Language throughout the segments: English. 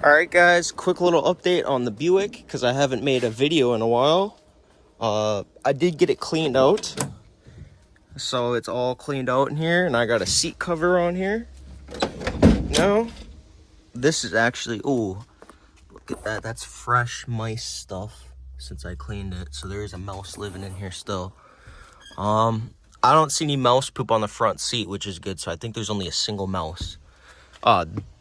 Alright guys, quick little update on the Buick because I haven't made a video in a while. I did get it cleaned out. So it's all cleaned out in here, and I got a seat cover on here. Now, this is actually, ooh, look at that. That's fresh mice stuff since I cleaned it. So there is a mouse living in here still. I don't see any mouse poop on the front seat, which is good. So I think there's only a single mouse.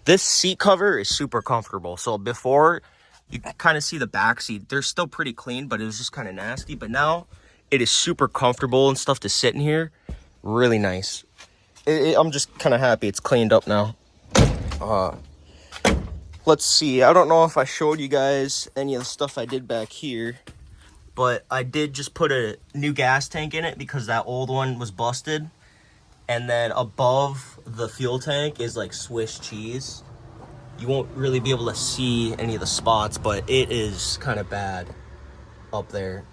This seat cover is super comfortable. So before, you can kind of see the back seat. They're still pretty clean, but it was just kind of nasty. But now, it is super comfortable and stuff to sit in here. Really nice. I'm just kind of happy it's cleaned up now. Let's see. I don't know if I showed you guys any of the stuff I did back here. But I did just put a new gas tank in it because that old one was busted. And then above the fuel tank is like Swiss cheese. You won't really be able to see any of the spots, but it is kind of bad up there.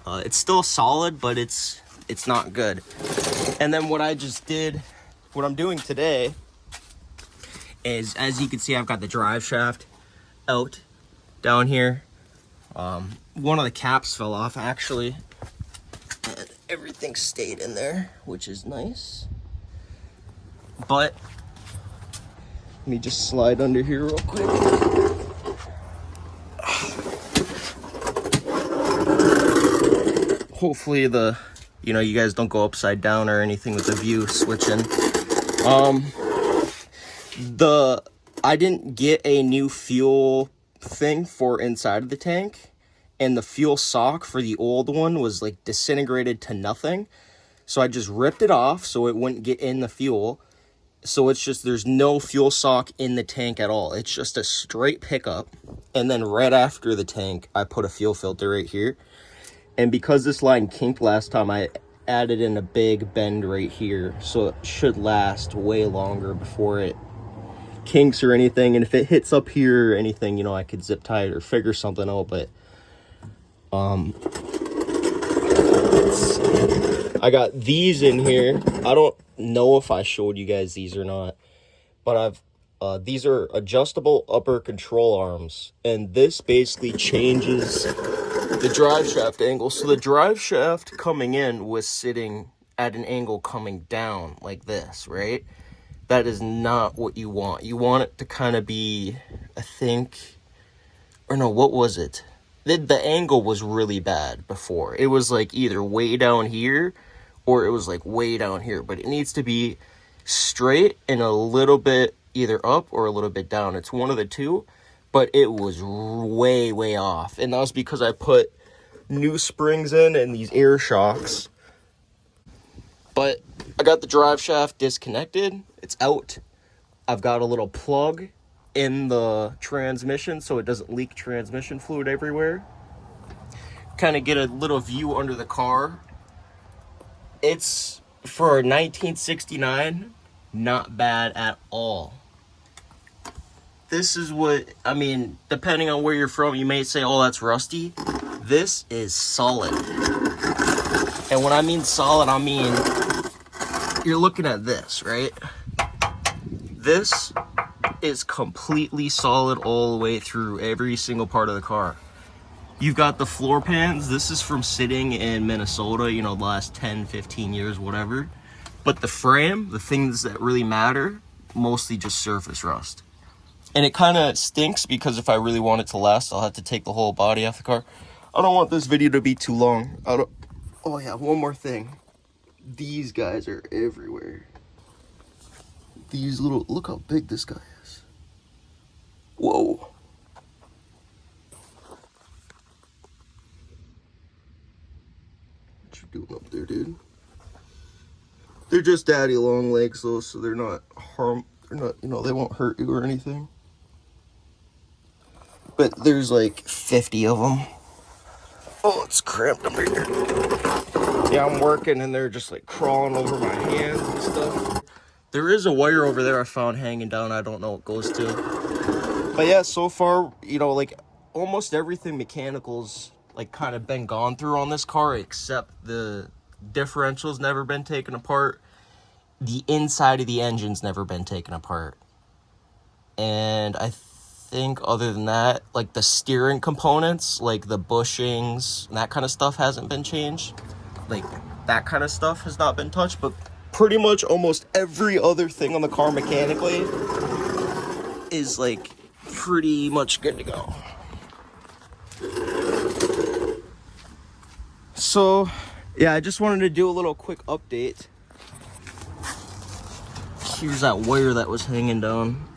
It's still solid, but it's not good. And then what I'm doing today is, as you can see, I've got the drive shaft out down here. One of the caps fell off actually, and everything stayed in there, which is nice. But let me just slide under here real quick. Hopefully you guys don't go upside down or anything with the view switching. I didn't get a new fuel thing for inside of the tank, and the fuel sock for the old one was like disintegrated to nothing. So I just ripped it off so it wouldn't get in the fuel. So it's just, there's no fuel sock in the tank at all. It's just a straight pickup. And then right after the tank, I put a fuel filter right here. And because this line kinked last time, I added in a big bend right here. So it should last way longer before it kinks or anything. And if it hits up here or anything, I could zip tie it or figure something out. But I got these in here. I don't know if I showed you guys these or not, but these are adjustable upper control arms, and this basically changes the drive shaft angle. So the drive shaft coming in was sitting at an angle coming down like this, right? That is not what you want. You want it to kind of be, I think, or no, what was it? The angle was really bad before. It was like either way down here or it was like way down here, but it needs to be straight and a little bit either up or a little bit down. It's one of the two, but it was way off. And that was because I put new springs in and these air shocks. But I got the drive shaft disconnected. It's out. I've got a little plug in the transmission so it doesn't leak transmission fluid everywhere. Kind of get a little view under the car. It's, for 1969, not bad at all. This is what, depending on where you're from, you may say, oh, that's rusty. This is solid. And when I mean solid, I mean, you're looking at this, right? This is completely solid all the way through every single part of the car. You've got the floor pans. This is from sitting in Minnesota, the last 10, 15 years, whatever. But the frame, the things that really matter, mostly just surface rust. And it kind of stinks because if I really want it to last, I'll have to take the whole body off the car. I don't want this video to be too long. Oh yeah, one more thing. These guys are everywhere. These little, look how big this guy is. Whoa. What you doing up there, dude? They're just daddy long legs though, so they're not, they won't hurt you or anything. But there's like 50 of them. Oh, it's cramped up here. Yeah, I'm working and they're just like crawling over my hands and stuff. There is a wire over there I found hanging down. I don't know what it goes to. But yeah, so far, like almost everything mechanical's like kind of been gone through on this car, except the differential's never been taken apart. The inside of the engine's never been taken apart. And I think other than that, like the steering components, like the bushings and that kind of stuff hasn't been changed. Like that kind of stuff has not been touched, but pretty much almost every other thing on the car mechanically is like pretty much good to go. So yeah, I just wanted to do a little quick update. Here's that wire that was hanging down.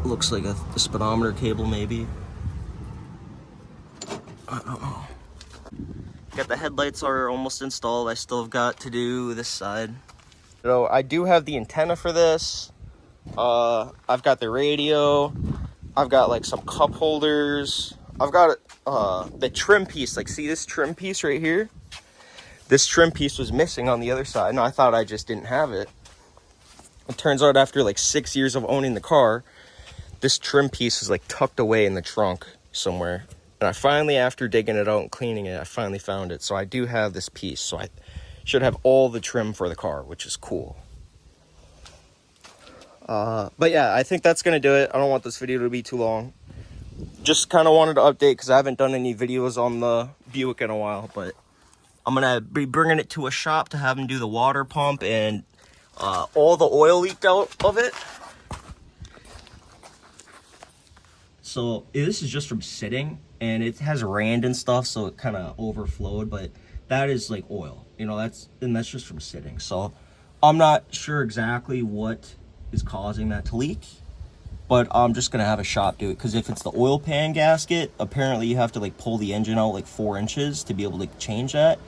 Looks like a speedometer cable, maybe. I don't know. Got the headlights are almost installed. I still have got to do this side. So I do have the antenna for this. I've got the radio. I've got like some cup holders. I've got the trim piece. Like, see this trim piece right here? This trim piece was missing on the other side. No, I thought I just didn't have it. It turns out after like 6 years of owning the car, this trim piece is like tucked away in the trunk somewhere. And I finally, after digging it out and cleaning it, I finally found it. So I do have this piece. So I should have all the trim for the car, which is cool. But yeah, I think that's going to do it. I don't want this video to be too long. Just kind of wanted to update because I haven't done any videos on the Buick in a while. But I'm going to be bringing it to a shop to have them do the water pump and all the oil leaked out of it. So this is just from sitting, and it has rand and stuff, so it kind of overflowed, but that is like oil, you know, that's just from sitting. So I'm not sure exactly what is causing that to leak, but I'm just gonna have a shop do it, because if it's the oil pan gasket, apparently you have to like pull the engine out like 4 inches to be able to change that.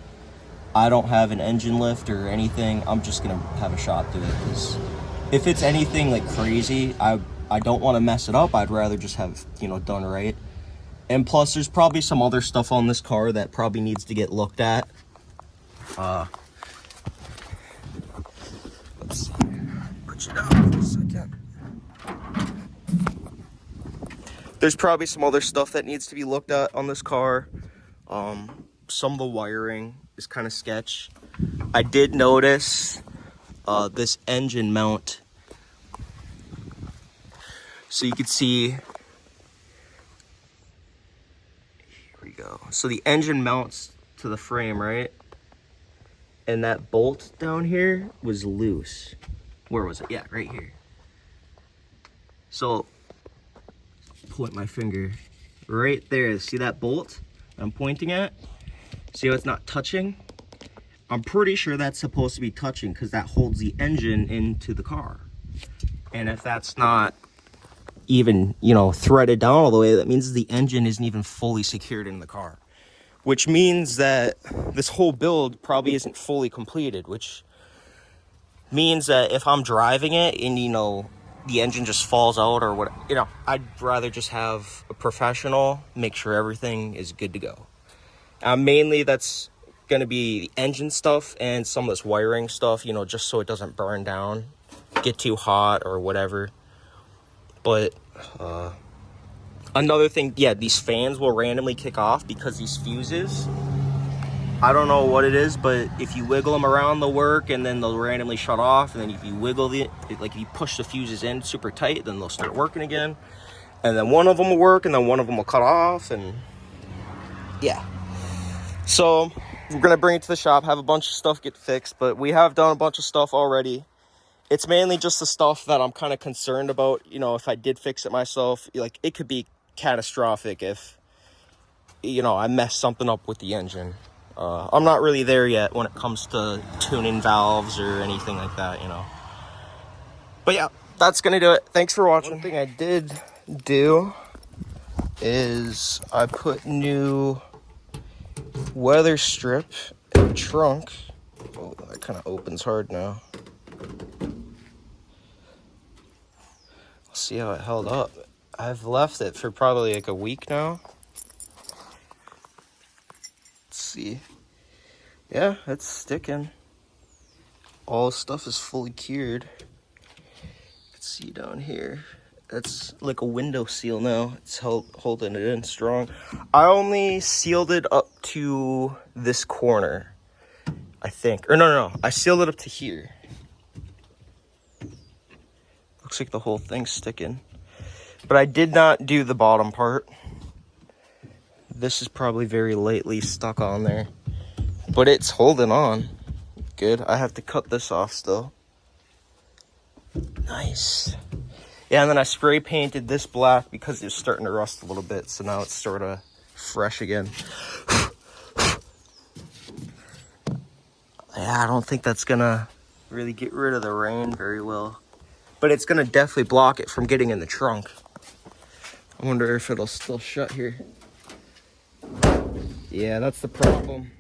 I don't have an engine lift or anything. I'm just gonna have a shop do it, because if it's anything like crazy, I don't want to mess it up. I'd rather just have, you know, done right. And plus, there's probably some other stuff on this car that probably needs to get looked at. Let's see. Put you down for a second. There's probably some other stuff that needs to be looked at on this car. Some of the wiring is kind of sketch. I did notice this engine mount. So you can see, here we go. So the engine mounts to the frame, right? And that bolt down here was loose. Where was it? Yeah, right here. So, point my finger right there. See that bolt I'm pointing at? See how it's not touching? I'm pretty sure that's supposed to be touching because that holds the engine into the car. And if that's not even, you know, threaded down all the way, that means the engine isn't even fully secured in the car, which means that this whole build probably isn't fully completed, which means that if I'm driving it and, you know, the engine just falls out or what, you know, I'd rather just have a professional make sure everything is good to go. Mainly that's going to be the engine stuff and some of this wiring stuff, you know, just so it doesn't burn down, get too hot or whatever. But another thing, yeah, these fans will randomly kick off because these fuses, I don't know what it is, but if you wiggle them around, they'll work, and then they'll randomly shut off. And then if you wiggle like if you push the fuses in super tight, then they'll start working again. And then one of them will work, and then one of them will cut off, and yeah. So we're gonna bring it to the shop, have a bunch of stuff get fixed, but we have done a bunch of stuff already. It's mainly just the stuff that I'm kind of concerned about. You know, if I did fix it myself, like it could be catastrophic if, you know, I mess something up with the engine. I'm not really there yet when it comes to tuning valves or anything like that, you know. But yeah, that's gonna do it. Thanks for watching. One thing I did do is I put new weather strip in the trunk. Oh, that kind of opens hard now. See how it held up. I've left it for probably like a week now. Let's see. Yeah, it's sticking. All the stuff is fully cured. You can see down here. That's like a window seal now. It's holding it in strong. I only sealed it up to this corner, I think. Or no. I sealed it up to here. Looks like the whole thing's sticking. But I did not do the bottom part. This is probably very lately stuck on there. But it's holding on. Good. I have to cut this off still. Nice. Yeah, and then I spray painted this black because it's starting to rust a little bit. So now it's sort of fresh again. Yeah, I don't think that's gonna really get rid of the rain very well. But it's gonna definitely block it from getting in the trunk. I wonder if it'll still shut here. Yeah, that's the problem.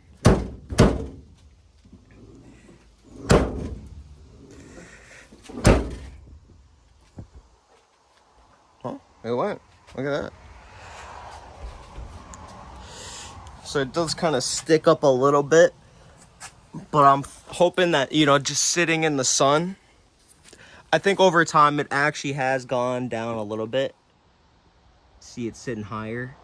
Oh, it went. Look at that. So it does kind of stick up a little bit. But I'm hoping that, you know, just sitting in the sun, I think over time it actually has gone down a little bit. See, it's sitting higher.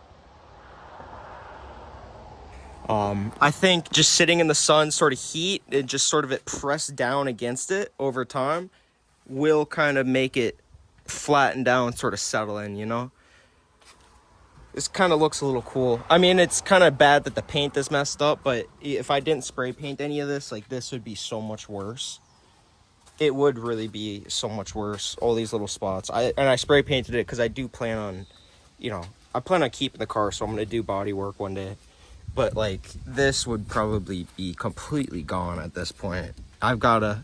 I think just sitting in the sun, sort of heat, and just sort of it pressed down against it over time will kind of make it flatten down, sort of settle in, you know? This kind of looks a little cool. I mean, it's kind of bad that the paint is messed up, but if I didn't spray paint any of this, like, this would be so much worse. It would really be so much worse, all these little spots. And I spray painted it because I do plan on, you know, I plan on keeping the car, so I'm going to do body work one day. But, like, this would probably be completely gone at this point. I've got to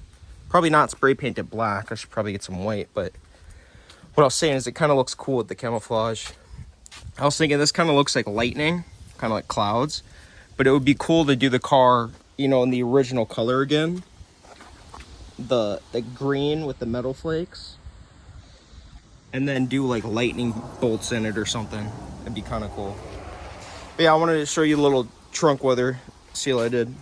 probably not spray paint it black. I should probably get some white, but what I was saying is it kind of looks cool with the camouflage. I was thinking this kind of looks like lightning, kind of like clouds, but it would be cool to do the car, you know, in the original color again. The green with the metal flakes. And then do like lightning bolts in it or something. It'd be kind of cool. But yeah, I wanted to show you a little trunk weather seal I did.